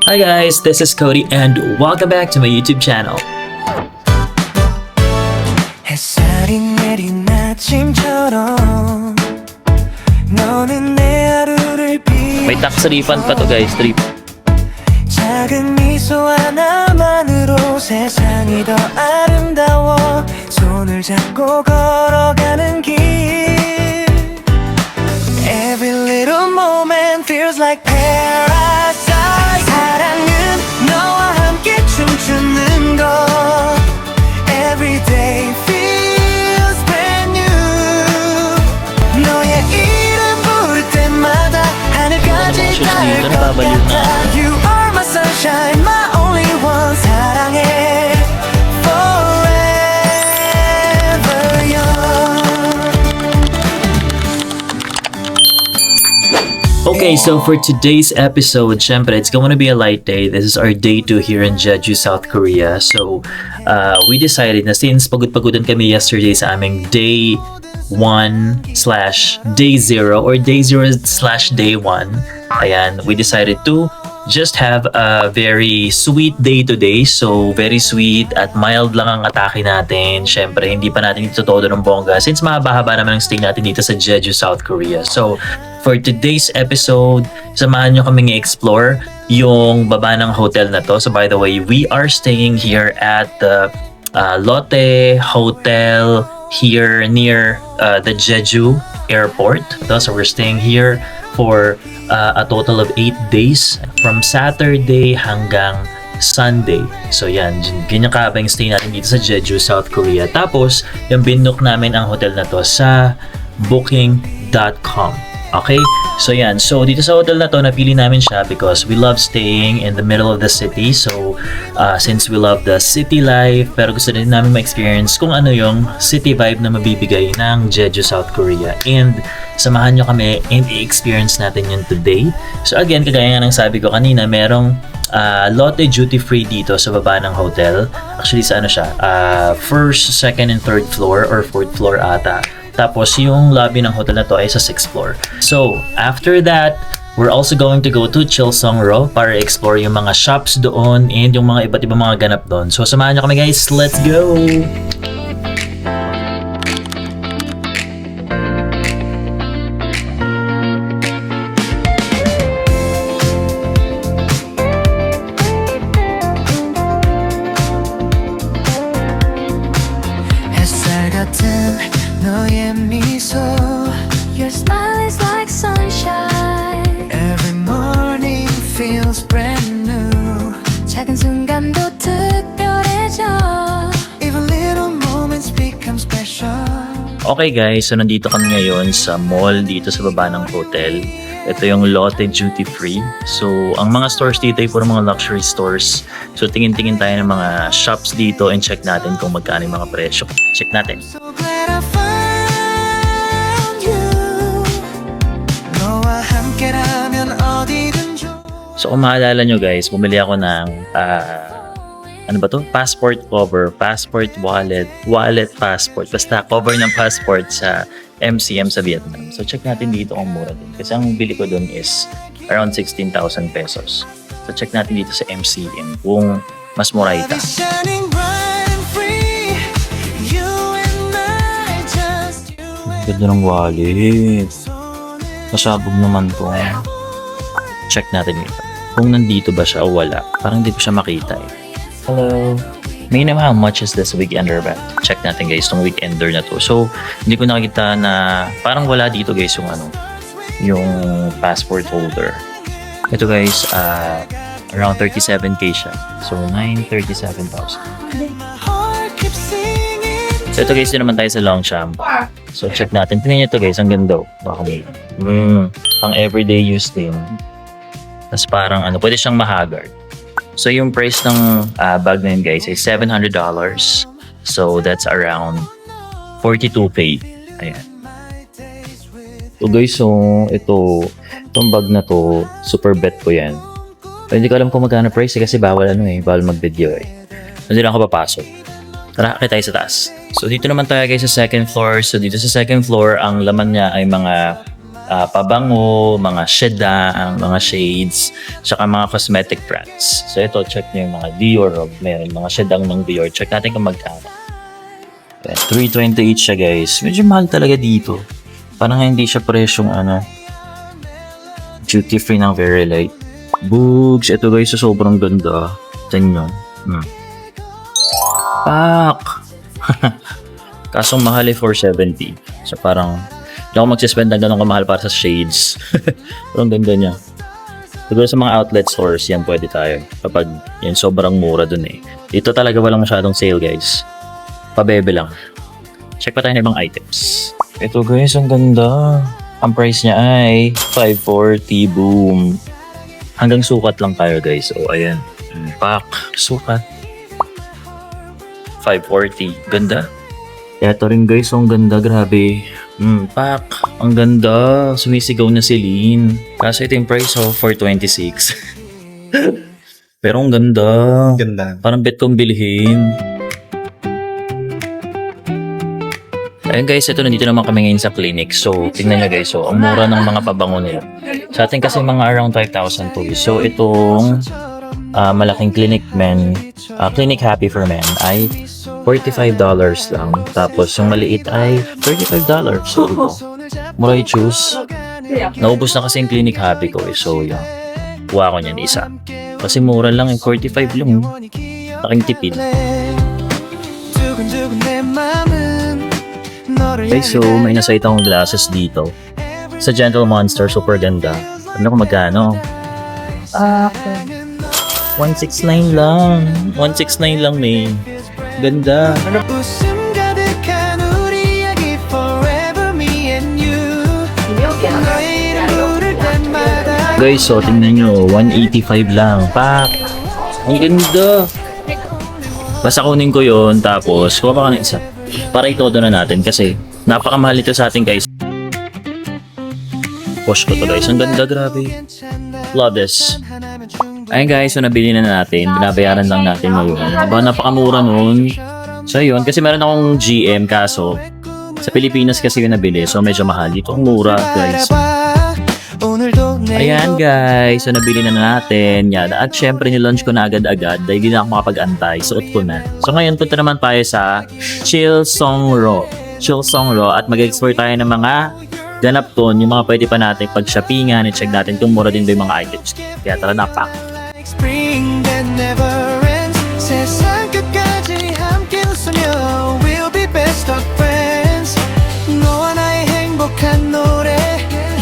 Hi guys, this is Cody and welcome back to my YouTube channel. 햇살이 내린 아침처럼 너는 내 하루를 May tax refund pa to guys, trip. 작은 미소 하나만으로 세상이 더 아름다워 손을 잡고 걸어가는 길 Every little moment feels like paradise 사랑은 너와 함께 춤추는 것 Every day feels brand new 너의 이름 부를 때마다 하늘까지 닿을 것 같아 You are my sunshine, my only one 사랑해 forever young Okay, so for today's episode, syempre, it's going to be a light day. This is our day 2 here in Jeju, South Korea. So, we decided na since pagod-pagodan kami yesterday sa aming day 1/day 0 or day 0/day 1, ayan, we decided to just have a very sweet day today. So, very sweet at mild lang ang atake natin. Syempre, hindi pa natin ito todo ng bongga since mahaba-haba naman ang stay natin dito sa Jeju, South Korea. So, for today's episode, samahan nyo kaming i-explore yung baba ng hotel na to. So, by the way, we are staying here at the Lotte Hotel here near the Jeju Airport. So, we're staying here for a total of 8 days from Saturday hanggang Sunday. So yan, ganyan kahaba yung stay natin dito sa Jeju, South Korea. Tapos, yung binook namin ang hotel na to sa booking.com. Okay? So yan, so dito sa hotel na to, napili namin siya because we love staying in the middle of the city. So, since we love the city life, pero gusto din namin ma-experience kung ano yung city vibe na mabibigay ng Jeju, South Korea. And samahan nyo kami and i-experience natin yun today. So again, kagaya nga ng sabi ko kanina, merong Lotte Duty Free dito sa baba ng hotel. Actually, sa ano siya? First, second, and third floor or fourth floor ata. Tapos, yung lobby ng hotel na to ay sa 6th floor. So, after that, we're also going to go to Chilsong-ro para explore yung mga shops doon and yung mga iba't ibang mga ganap doon. So, samahan nyo kami guys. Let's go! 햇살 같은 너의 미소 Your smile is like sunshine. Every morning feels brand new 작은 순간도 특별해져. Even little moments become special Okay guys, so nandito kami ngayon sa mall dito sa baba ng hotel. Ito yung Lotte Duty Free. So, ang mga stores dito ay puro mga luxury stores. So, tingin-tingin tayo ng mga shops dito and check natin kung magkano yung mga presyo. Check natin. So glad I found you 너와 함께라면 어디든 좋아 So, kung maalala nyo guys, bumili ako ng ano ba to? Passport cover, passport wallet, passport. Basta cover ng passport sa MCM sa Vietnam. So, check natin dito kung mura din. Kasi ang bili ko dun is around 16,000 pesos. So, check natin dito sa MCM kung mas mura ita. Shining bright and free You and I just you and Ganda ng wallet. Masabog naman to. Check natin ito. Kung nandito ba siya o wala. Parang hindi ko siya makita eh. Hello. May naman how much is this weekender ba? Check natin guys, itong weekender na to. So, hindi ko nakita na parang wala dito guys yung ano, yung passport holder. Ito guys, around 37k siya. So, 937,000. heart keeps singing So, ito guys, din naman tayo sa Longchamp. So, check natin. Tingnan nyo ito guys, ang ganda. Baka may, pang everyday use din. Tapos parang ano, pwede siyang mahagard. So, yung price ng bag na yun guys ay $700. So, that's around 42k. Ayan. So guys, so itong bag na to, super bet ko yan. Pero hindi ko alam kung magkano price kasi bawal bawal mag-video eh. So, hindi lang ako papasok. Tara, akit tayo sa taas. So, dito naman tayo guys sa second floor. So, dito sa second floor, ang laman niya ay mga pabango, mga sheda, mga shades, saka mga cosmetic brands. So ito, check nyo yung mga Dior. Meron mga shedang ng Dior. Check natin kung magkano. Ayan, 328 siya guys. Medyo mahal talaga dito. Parang hindi siya presyong duty free ng Very Light. Boogs. Ito guys, so sobrang ganda. Tignan nyo. Pak! Kasong mahal 470. So parang hindi ako magsispend ng ganun kamahal para sa shades. Pero ang ganda niya. Siguro sa mga outlet stores, yan pwede tayo. Kapag yan sobrang mura dun eh. Dito talaga walang masyadong sale guys. Pabebe lang. Check pa tayo ng ibang items. Ito guys, ang ganda. Ang price niya ay 540. Boom. Hanggang sukat lang tayo guys. So ayan. Pak. Sukat. 540. Ganda. Ito rin guys, ang ganda, grabe. Pak, ang ganda. Sumisigaw na si Lynn. Kaso ito yung price 426. Pero ang ganda. Ganda. Parang bet kong bilhin. Ayun guys, ito nandito naman kami ngayon sa clinic. So, tingnan nyo guys. So, ang mura ng mga pabango nila. Sa atin kasi mga around 5,000 to. So, itong malaking clinic Happy for Men ay $45 lang. Tapos yung maliit ay $35. So, mura i-choose. Naubos na kasi yung Clinic Happy ko eh. So, yun. Kuha ko niyan isa. Kasi mura lang yung 45 lang. Laking tipid. Okay, so may nasight akong glasses dito. Sa Gentle Monster, super ganda. Ano kung magkano? 169 lang. 169 lang, may. Ganda. 웃음 가득한 우리 이야기 forever me and you 너의 이름 부를 때마다 Guys, so tingnan nyo. 185 lang. Pak! Ang ganda. Basta kunin ko yun. Tapos, kuha pa ka ng isa. Para itodo na natin kasi napakamahal ito sa atin guys. Push ko to guys. Ang ganda, grabe. Love this. Ayun guys, so nabili na natin. Binabayaran lang natin ngayon. Diba, napakamura nun. So yun, kasi meron akong GM kaso sa Pilipinas kasi yung nabili. So medyo mahal. Dito ang mura guys. Ayan guys, so nabili na natin. Yan. At syempre nilunch ko na agad-agad dahil hindi na ako makapag-antay. Suot ko na. So ngayon punta naman tayo sa Chilsong-ro. At mag-explore tayo ng mga ganap doon, yung mga pwede pa natin pag-shoppingan, i-check natin kung mura din ba yung mga items. Kaya tara na, pak! Spring that never ends 세상 끝까지 함께 웃으며 We'll be best of friends 너와 나의 행복한 노래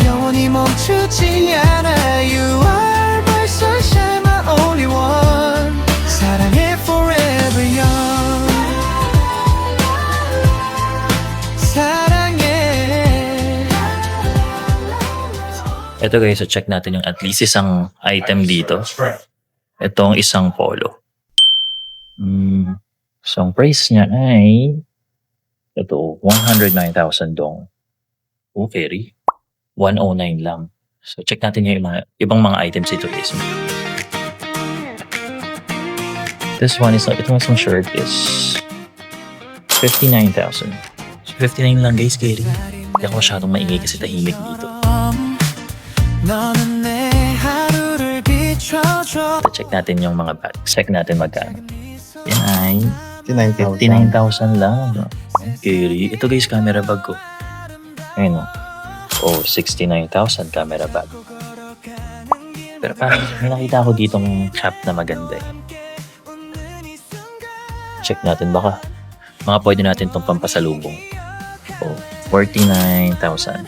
영원히 멈추지 않아 You are my sunshine, my only one 사랑해 forever young 사랑해 Ito guys, so check natin yung at least isang item dito. Itong isang polo. So ang price niya ay ito, 109,000 dong. Oh, very. 109 lang. So check natin yung ibang mga items dito guys. This one is, itong isang shirt is 59,000. So 59 lang guys, Kerry. Hindi ako masyadong maingay kasi tahimik dito. 너는 내 하루를 비춰줘 So, check natin yung mga bag. Check natin magkano. Yan ay 59,000. 59,000 lang. Kerry. Ito guys, camera bag ko. Ayun o. Oh, 69,000 camera bag. Pero parang may nakita ko ditong cap na maganda eh. Check natin baka mga pwede natin itong pampasalubong. Oh, 49,000.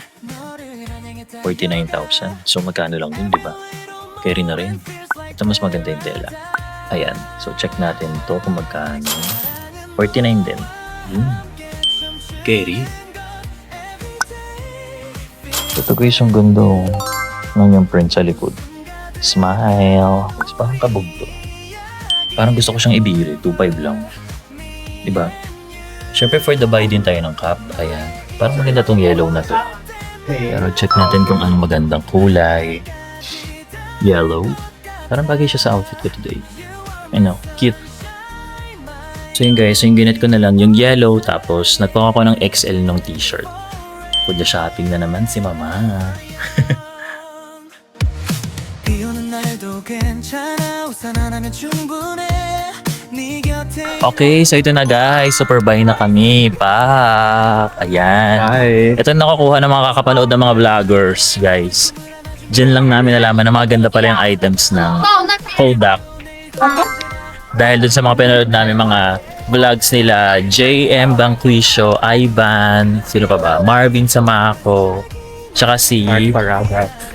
49,000. So magkano lang yun, di ba? Carry na rin. Ito mas maganda yung tela. Ayan. So check natin to kung magkano. 49 din. Carry. Ito guys, ang ganda. Ano yung print sa likod? Smile. Parang kabog to. Parang gusto ko siyang ibili. 2.5 lang. Diba? Siyempre for the buy din tayo ng cap. Ayan. Parang maganda tong yellow na to. Pero check natin kung anong magandang kulay. Yellow. Parang bagay siya sa outfit ko today. I know, cute. So yun guys, so yung ginit ko na lang yung yellow tapos nagpaka ko ng XL ng t-shirt. shopping na naman si mama. 비 오는 날도 괜찮아 우산 하나면 충분해 네 곁에 Okay, so ito na guys. Super buy na kami. Ayan. Hi. Ito na nakukuha ng mga kakapanood ng mga vloggers, guys. Diyan lang namin nalaman na mga ganda pala yung items ng Kodak. Dahil dun sa mga pinanood namin mga vlogs nila, JM Banquisio, Ivan, sino pa ba? Marvin Samaco, tsaka si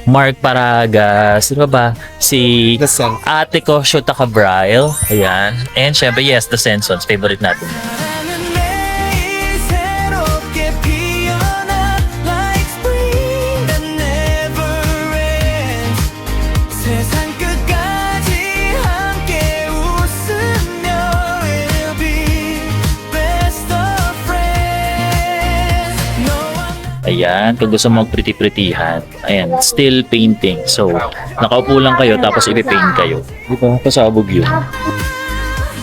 Mark Paraga, sino pa ba? Si The Sen. Ate ko, Shota Cabral. Ayan. And syempre, yes, The Sensons. Favorite natin. 사랑은 매일 새롭게 피어나 like spring that never ends 세상 끝까지 함께 웃으며 we'll be best of friends 너와 Ayan, kung gusto mo mag-pretty-prettyhan. Ayan, still painting. So, nakaupo lang kayo tapos ipipaint kayo. Di ba? Pasabog yun.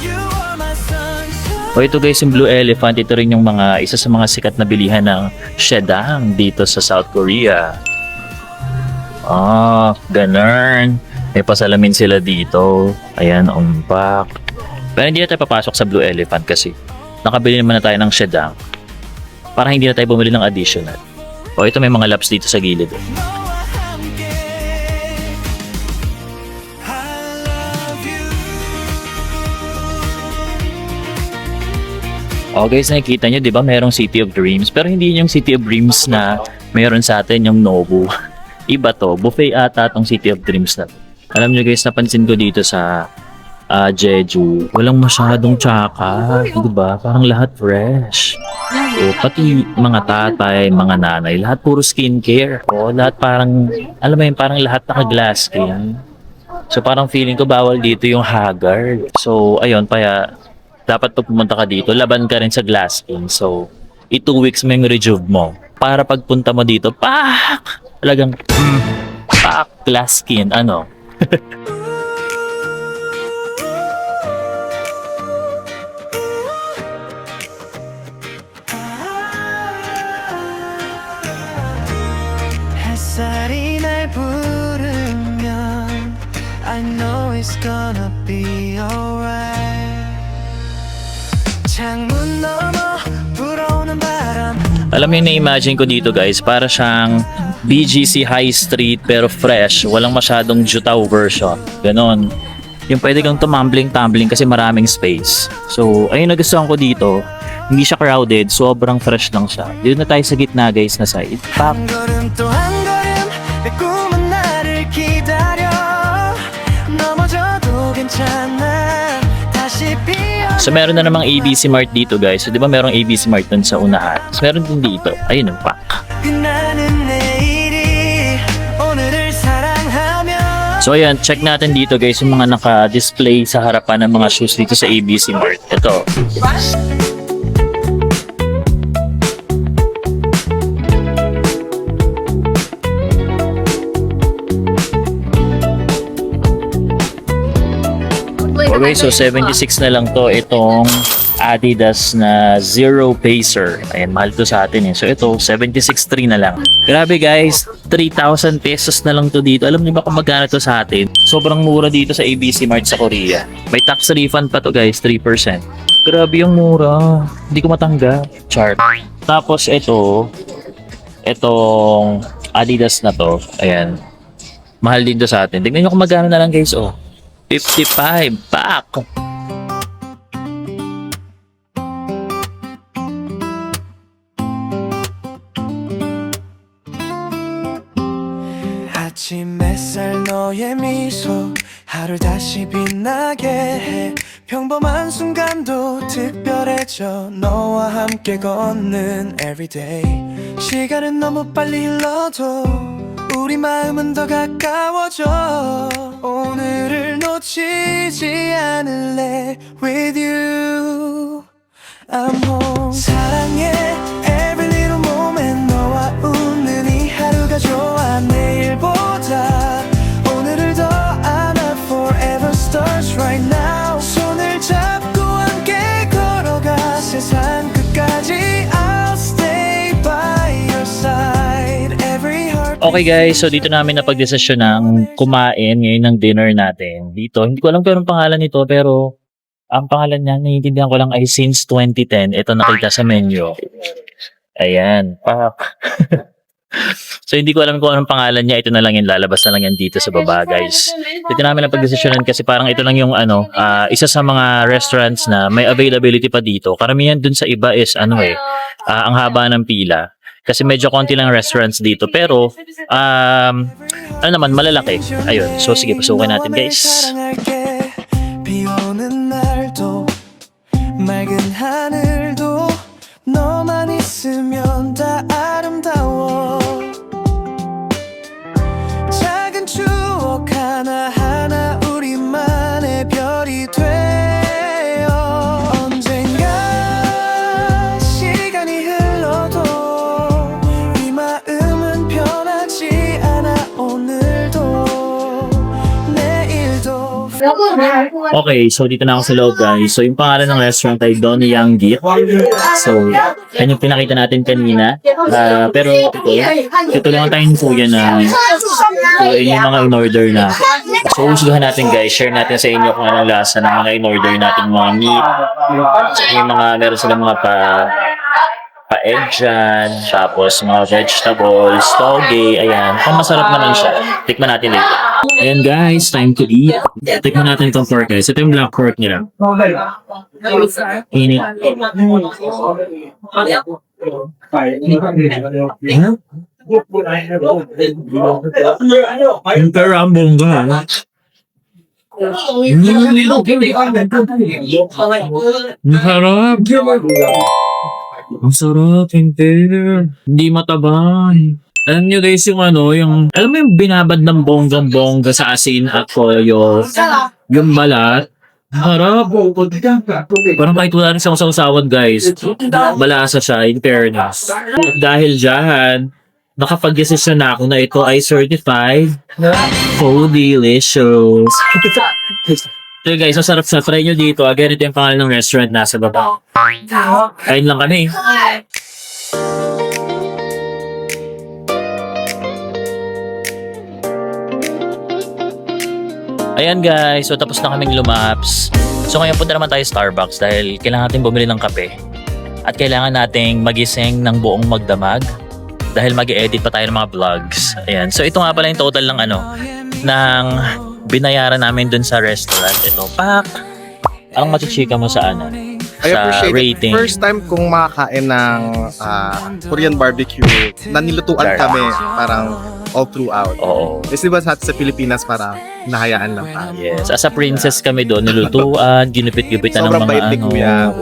you are my sunshine O ito guys, yung Blue Elephant, ito rin yung isa sa mga sikat na bilihan ng Shedang dito sa South Korea. Ganun. May pasalamin sila dito. Ayan, umpak. Pero hindi na tayo papasok sa Blue Elephant kasi nakabili naman na tayo ng Shedang. Para hindi na tayo bumili ng additional. O ito may mga laps dito sa gilid. 너와 함께 I love you O guys, nakikita nyo, di ba, merong City of Dreams. Pero hindi yun yung City of Dreams na meron sa atin, yung Nobu. Iba to. Buffet ata tong City of Dreams na to. Alam nyo guys, napansin ko dito sa Jeju, walang masyadong tsaka. Di ba? Parang lahat fresh. O, pati mga tatay, mga nanay, lahat puro skincare. O, lahat parang, alam mo yun, parang lahat naka-glass skin. So, parang feeling ko bawal dito yung haggard. So, ayun, kaya dapat pag pumunta ka dito, laban ka rin sa glass skin. So, 2 weeks mo yung rejuve mo. Para pagpunta mo dito, talagang, glass skin, ano? 햇살이 날 부르면 I know it's gonna be alright 창문 너머 불어오는 바람 Alam mo yung na-imagine ko dito guys, para siyang BGC High Street pero fresh, walang masyadong Jutao version. Ganon. Yung pwede kang tumambling-tumbling kasi maraming space. So, ayun nagustuhan ko dito. Hindi siya crowded, sobrang fresh lang siya. Dito na tayo sa gitna guys na side. 한 걸음 또 한 걸음 내 꿈은 나를 기다려 넘어져도 괜찮아 다시 피어 So meron na namang ABC Mart dito guys. So di ba merong ABC Mart dun sa unahan? So meron din dito. Ayun yung pack. 빛나는 내일이 오늘을 사랑하며 So ayan, check natin dito guys yung mga naka-display sa harapan ng mga shoes dito sa ABC Mart. Ito. Okay, so 76 na lang to itong Adidas na Zero Pacer. Ayan, mahal to sa atin eh. So ito, 76.3 na lang. Grabe guys, 3,000 pesos na lang to dito. Alam niyo ba kung magkano to sa atin? Sobrang mura dito sa ABC Mart sa Korea. May tax refund pa to guys, 3%. Grabe yung mura. Hindi ko matanggap. Chart. Tapos ito, itong Adidas na to, ayan. Mahal din to sa atin. Tingnan nyo kung magkano na lang guys, oh. 55 pack. 아침 햇살 너의 미소 하루 다시 빛나게 해 평범한 순간도 특별해져 너와 함께 걷는 everyday 시간은 너무 빨리 흘러도 우리 마음은 더 가까워져 오늘을 놓치지 않을래 with you I'm home 사랑해 every little moment 너와 웃는 이 하루가 좋아 내일보다 오늘을 더 안아 forever starts right now 손을 잡고 함께 걸어가 세상 끝까지 I'll stay by your side Okay guys, so dito namin napagdesisyon ng kumain ngayon ng dinner natin. Dito, hindi ko alam kung anong pangalan nito pero ang pangalan niya, naiintindihan ko lang ay since 2010. Ito nakita sa menu. Ayan, pak. So hindi ko alam kung anong pangalan niya. Ito na lang yan, lalabas na lang yan dito sa baba guys. Dito namin napagdesisyonan kasi parang ito lang yung isa sa mga restaurants na may availability pa dito. Karamihan dun sa iba is ang haba ng pila. Kasi medyo konti lang restaurants dito. Pero, malalaki. Ayun. So, sige, pasukin natin, guys. 비 오는 날도 맑은 하늘도 너만 있으면 다 아름다워 작은 추억 하나하나 우리만의 별이 되어 언젠가 시간이 흘러도 이 마음은 변하지 않아 오늘도 내일도 Okay, so dito na ako sa loob, guys. So, yung pangalan ng restaurant ay Don Yang Git. So, yan yung pinakita natin kanina. Pero, tutulungan tayong kuya na yun yung mga in-order na. So, usgahan natin, guys. Share natin sa inyo kung anong lasa ng mga in-order natin, mga meat. Yung mga, meron silang mga pa-egg dyan, tapos mga vegetables, toge, ayan. Kung masarap naman siya, tikman natin dito. Ayan guys, time to eat. Tikman natin itong pork guys. Ito yung black pork nila. Init. Yung karambong ba? Masarap. Ang sarap, hindi mataba. Alam nyo guys yung alam mo yung binabad ng bonggang-bongga sa asin at toyo, yung balat, harap. Parang kahit wala rin sa sausawan guys, malasa siya in fairness. Dahil dyan, nakapag-desisyon na ako na ito ay certified so delicious. So guys, masarap siya. Try nyo dito. Again, ito yung pangalan ng restaurant nasa baba. Kain lang kami. Ayan guys, so tapos na kaming lumaps. So ngayon punta naman tayo Starbucks dahil kailangan natin bumili ng kape. At kailangan nating magising ng buong magdamag dahil mag-edit pa tayo ng mga vlogs. Ayan, so ito nga pala yung total ng ng binayaran namin dun sa restaurant. Ito, pak! Ang machichika mo sa I sa appreciate rating. it. First time kong makakain ng Korean barbecue na nilutuan Dark. kami parang all throughout. Oo. Kasi diba sa Pilipinas parang nahayaan lang tayo. Yes, as a princess kami doon, nilutuan, ginupit-gupitan ng Sobrang mga bait ni Kuya.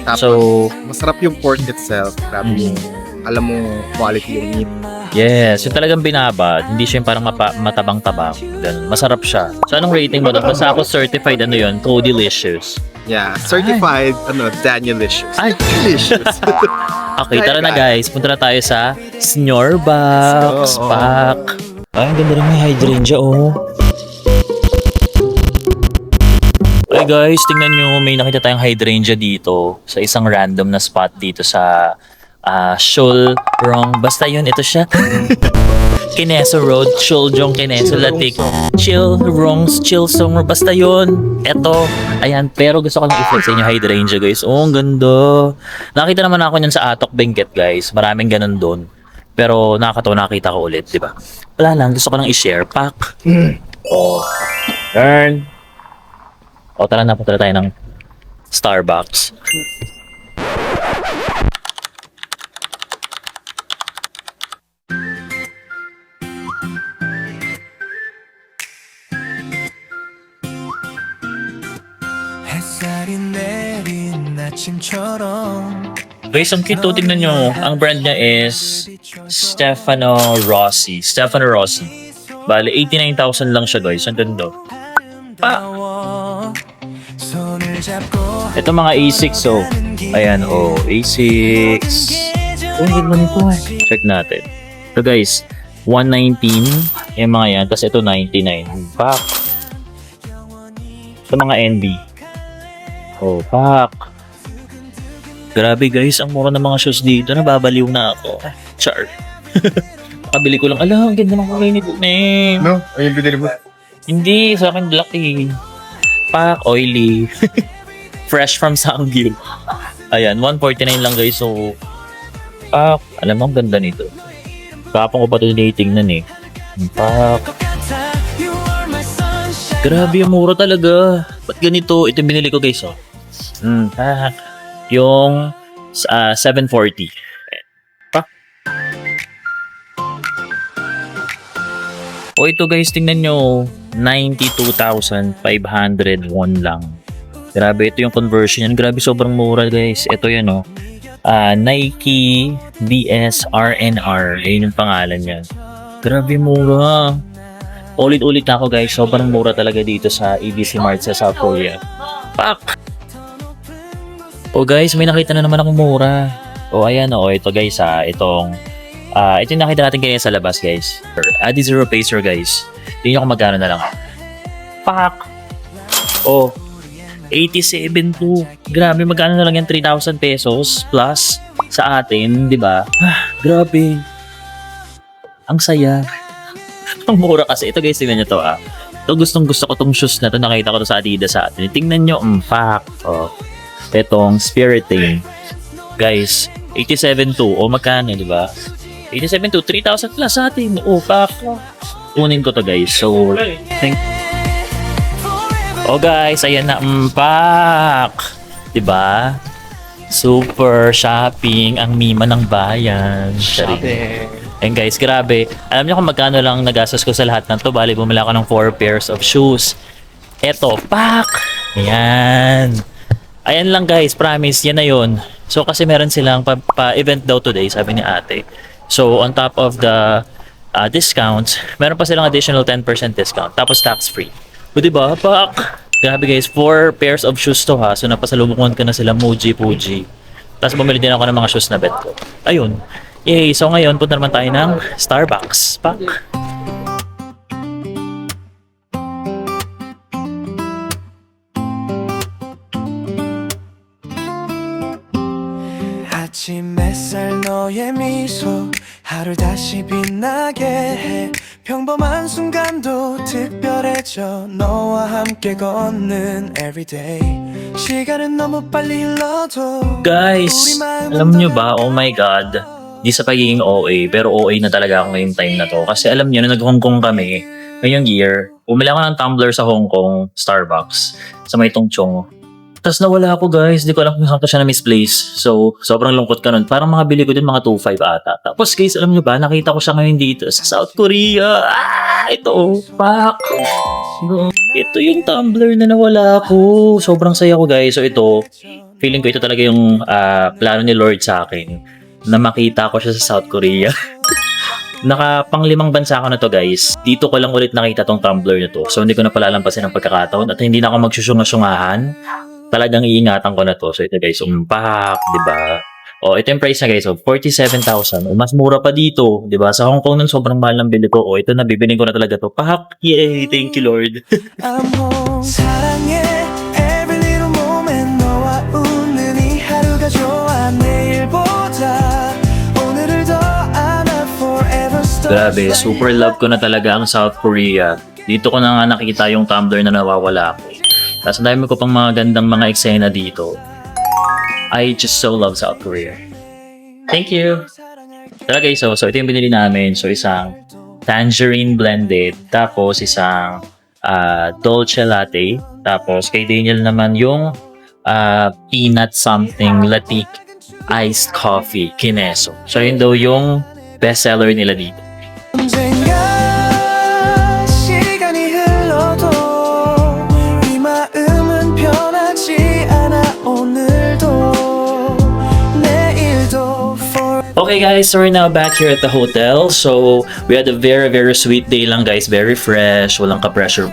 Tapos, So, masarap yung pork itself. Grabe yung, alam mo, quality yung meat. yes, yung talagang binabad, hindi siya yung parang matabang-tabang. Ganun, masarap siya. So, anong rating mo doon? Basta ako certified, yun, co-delicious. Yeah, certified, Danielicious. Ay, Delicious. okay, tara na guys. Punta na tayo sa Snorebox. Oo. Pak. Ay, ang ganda rin may hydrangea, Ay guys, tingnan nyo, may nakita tayong hydrangea dito sa isang random na spot dito sa Shulrong. Basta yun, ito siya. Kineso Road, Shuljong, Kineso, Latik, Chilsong, basta yun. Eto, ayan, pero gusto ko lang i-flex sa inyo hydrangea guys. Oh, ang ganda. Nakita naman ako niyan sa Atok Benguet guys. Maraming ganun doon. Pero nakakatawa nakita ko ulit, di ba? Wala lang, gusto ko lang i-share. Pak. Oh. Turn. O, tara na, punta tayo ng Starbucks. 햇살이 내린 아침처럼 Guys, ang cute to. Tingnan nyo. Ang brand niya is Stefano Rossi. Stefano Rossi. Bale, 89,000 lang siya guys. Ang ganda. 손을 잡고 Ito mga A6 oh. Ayan oh, A6. Oh, ang ganda nito Check natin. So guys, 119 yung mga yan. Tapos ito 99. Pak. Ito mga NB. Oh, pak. Grabe guys, ang mura ng mga shoes dito. Nababaliw na ako. Char. Kakabili ko lang. Ala, ang ganda ng kulay nito, man. No? Ayun, binili mo. Hindi, sa akin black eh. Pak, oily. Fresh from Sangyup. Ayan, 149 lang guys. So, alam mo, ang ganda nito. Kapang ko pa ito tinitingnan eh. Pak. You are my sunshine. Grabe, ang mura talaga. Ba't ganito? Ito yung binili ko guys, oh. Pak. Yung 740. Pak. O ito guys, tingnan nyo. 92,500 won lang. Grabe, ito yung conversion yan. Grabe, sobrang mura guys. Ito yan, oh. Nike DS RNR. Ayun yung pangalan yan. Grabe, mura. Ulit-ulit na ako guys. Sobrang mura talaga dito sa EBC Mart sa South Korea. Pak! O guys, may nakita na naman akong mura. O ayan, o. Ito guys, ito yung nakita natin kanina sa labas guys. Adizero Pacer guys. Tingnan nyo kung magkano na lang. Pak! O, 87 Grabe, magkano na lang yan? 3,000 pesos plus sa atin, di ba? Grabe. Ang saya. Ang mura kasi. Ito guys, tingnan nyo to Ito gustong gusto ko tong shoes na to. Nakita ko to sa Adidas sa atin. Tingnan nyo, pak. Itong Spiriting. Guys, 87.2. O magkano, di ba? 87.2, 3,000 plus sa atin. O, pak. Kunin ko to guys. So, guys, ayan na, pak. Diba? Super shopping ang mima ng bayan. Shopping. And guys, grabe. Alam niyo kung magkano lang nagastos ko sa lahat ng to. Bali, bumili ako ng 4 pairs of shoes. Eto, pak. Ayan. Ayan lang guys, promise. Yan na yun. So, kasi meron silang pa-event daw today, sabi ni ate. So, on top of the discounts, meron pa silang additional 10% discount. Tapos tax-free. O diba? Pak! Grabe guys, 4 pairs of shoes to ha. So napasalubungan ko na sila Muji, Fuji. Tapos bumili din ako ng mga shoes na bet ko. Ayun. Yay! So ngayon, punta naman tayo ng Starbucks. Pak! 아침 햇살 너의 미소 하루 다시 빛나게 해 평범한 순간도 특별해져 너와 함께 걷는 everyday 시간은 너무 빨리 흘러도 Guys, alam nyo ba? Oh my God. Di sa pagiging OA, pero OA na talaga ako ngayong time na to. Kasi alam nyo, na nag-Hong Kong kami ngayong year, umili ako ng tumbler sa Hong Kong, Starbucks, sa may Tongchong. Tapos nawala ako guys, di ko alam kung saan ko siya na-misplace. So, sobrang lungkot ka nun. Parang mga bili ko din mga 2.5 ata. Tapos guys, alam nyo ba, nakita ko siya ngayon dito sa South Korea. Ito, pak! Ito yung tumbler na nawala ko. Sobrang saya ko guys. So ito, feeling ko ito talaga yung plano ni Lord sa akin na makita ko siya sa South Korea. Nakapang-5 bansa ako na to guys. Dito ko lang ulit nakita tong tumbler na to. So hindi ko na palalampasin ang pagkakataon at hindi na ako magsusunga-sungahan. Talagang iingatan ko na to. So ito guys, umpak, di ba? O ito yung price na guys, 47,000. O mas mura pa dito, di ba? Sa Hong Kong nun sobrang mahal ng bili ko. O ito na, bibiling ko na talaga to. Pak! Yay! Thank you Lord. I'm home 사랑해 every little moment 너와 웃는 이 하루가 좋아 내일보다 오늘을 더 안아 forever Grabe, super love ko na talaga ang South Korea. Dito ko na nga nakita yung tumbler na nawawala ko. Tapos ang dami ko pang mga gandang mga eksena dito. I just so love South Korea. Thank you! Tara guys, so ito yung binili namin. So isang tangerine blended, tapos isang dolce latte, tapos kay Daniel naman yung peanut something latte iced coffee kineso. So yun daw yung bestseller nila dito. 언젠가 시간이 흘러도 이 마음은 변하지 않아 오늘도 내일도 Okay guys, so we're now back here at the hotel. So, we had a very sweet day lang guys. Very fresh, walang ka-pressure.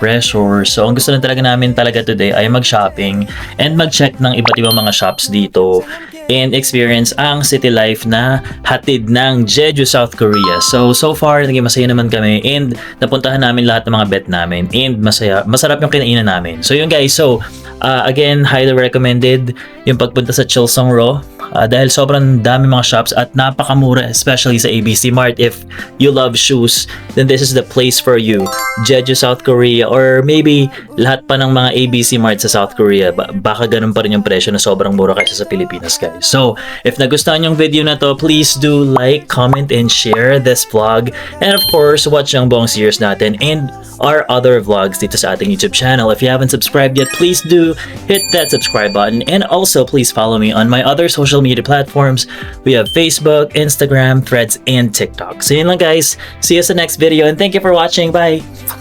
So, ang gusto lang talaga namin talaga today ay mag-shopping and mag-check ng iba't ibang mga shops dito and experience ang city life na hatid ng Jeju, South Korea. So far, naging masaya naman kami and napuntahan namin lahat ng mga bet namin and masarap yung kinainan namin. So yun guys, so again, highly recommended yung pagpunta sa Chilsung-ro. dahil sobrang dami mga shops at napakamura, especially sa ABC Mart. If you love shoes, then this is the place for you. Jeju, South Korea, or maybe lahat pa ng mga ABC Mart sa South Korea, baka ganun pa rin yung presyo na sobrang mura kaysa sa Pilipinas, guys. So, if nagustuhan yung video na to, please do like, comment, and share this vlog. And of course, watch ang buong series natin and our other vlogs dito sa ating YouTube channel. If you haven't subscribed yet, please do hit that subscribe button. And also, please follow me on my other social media platforms. We have Facebook, Instagram, Threads, and TikTok. So yun lang, guys. See you sa next video, and thank you for watching. Bye!